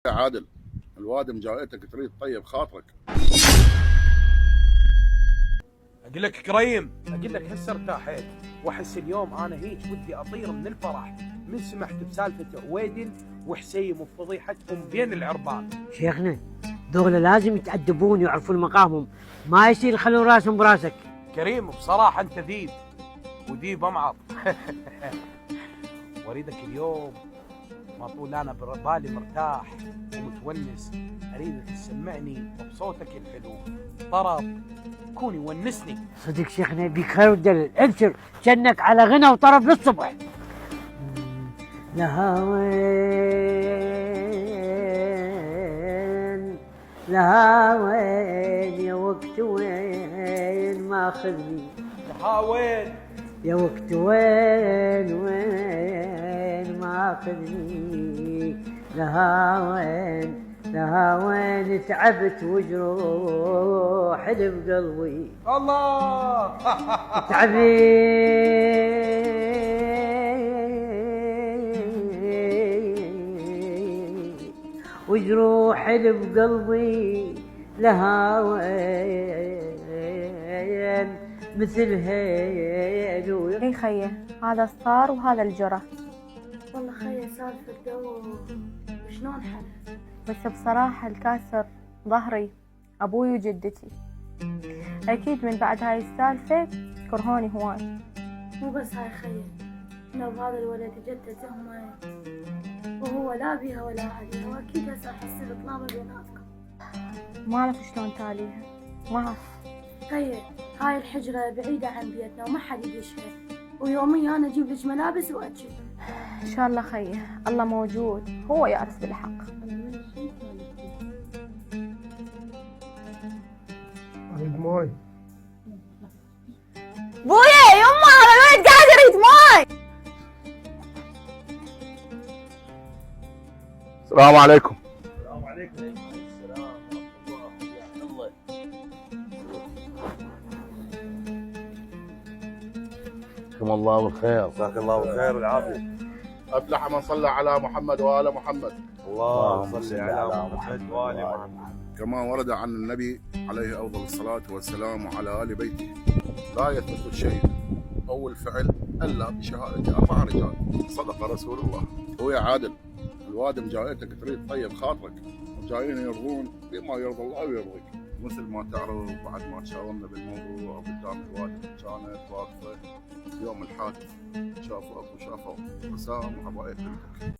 يا عادل، الوادم جايتك تريد طيب خاطرك. اقول لك كريم، اقول لك هسه ارتاحت واحس اليوم انا هيك ودي اطير من الفرح من سمحت بسالفه عويدل وحسيم وفضيحتهم بين العربان. شيخنا دول لازم يتأدبون ويعرفون مقامهم، ما يصير يخلون راسهم براسك. كريم بصراحه انت ذيب وديب امعط. واريدك اليوم ما طول انا بالي مرتاح ومتونس، اريدك تسمعني بصوتك الحلو طرب كون يونسني. صدق شيخنا بيك خير ودلل، ابشر جنك على غنى وطرب للصبح. لها وين لها وين يا وقت وين ماخذني، لها وين يا وقت وين ماخذني، لها وين تعبت وجروح اللي بقلبي الله. وجروح اللي بقلبي لها وين مثل هيلو. اي خيه، هذا الصار وهذا الجرى. والله خيه سالفة دوب شلون حل؟ بس بصراحة الكاسر ظهري أبوي وجدتي، أكيد من بعد هاي السالفة كرهوني هواي. مو بس هاي خيه، لو هذا الولد جته تهمه وهو لا بيها ولا عليها، واكيد هسه حصير طلابه بيناتكم. ما أعرف شلون تاليها، ما أعرف. خيه هاي الحجرة بعيدة عن بيتنا وما حد يدشها، ويوميا أنا أجيب لك ملابس وأجي. إن شاء الله خيه، الله موجود، هو يأرس بالحق. أريد ماي. بويا يما هذا الولد قاعد يريد ماي. السلام عليكم. السلام عليكم. السلام ورحمه الله. جزاكم الله بالخير. جزاك الله بالخير والعافية. افلح من صلى على محمد وآل محمد. اللهم صل على محمد وآل محمد. كما ورد عن النبي عليه افضل الصلاة والسلام وعلى آل بيته: لا يثبت الشيء او الفعل الا بشهادة 4 رجال. صدق رسول الله. هو يا عادل، الوادم جايتك تريد طيب خاطرك، وجايين يرضون بما يرضى الله ويرضيك. مثل ما تعرف بعد ما تشاورنا بالموضوع قدام الوادم كانت واقفة يوم الحادث، شافوا ابو شافوا وسام وحبايب بنتك.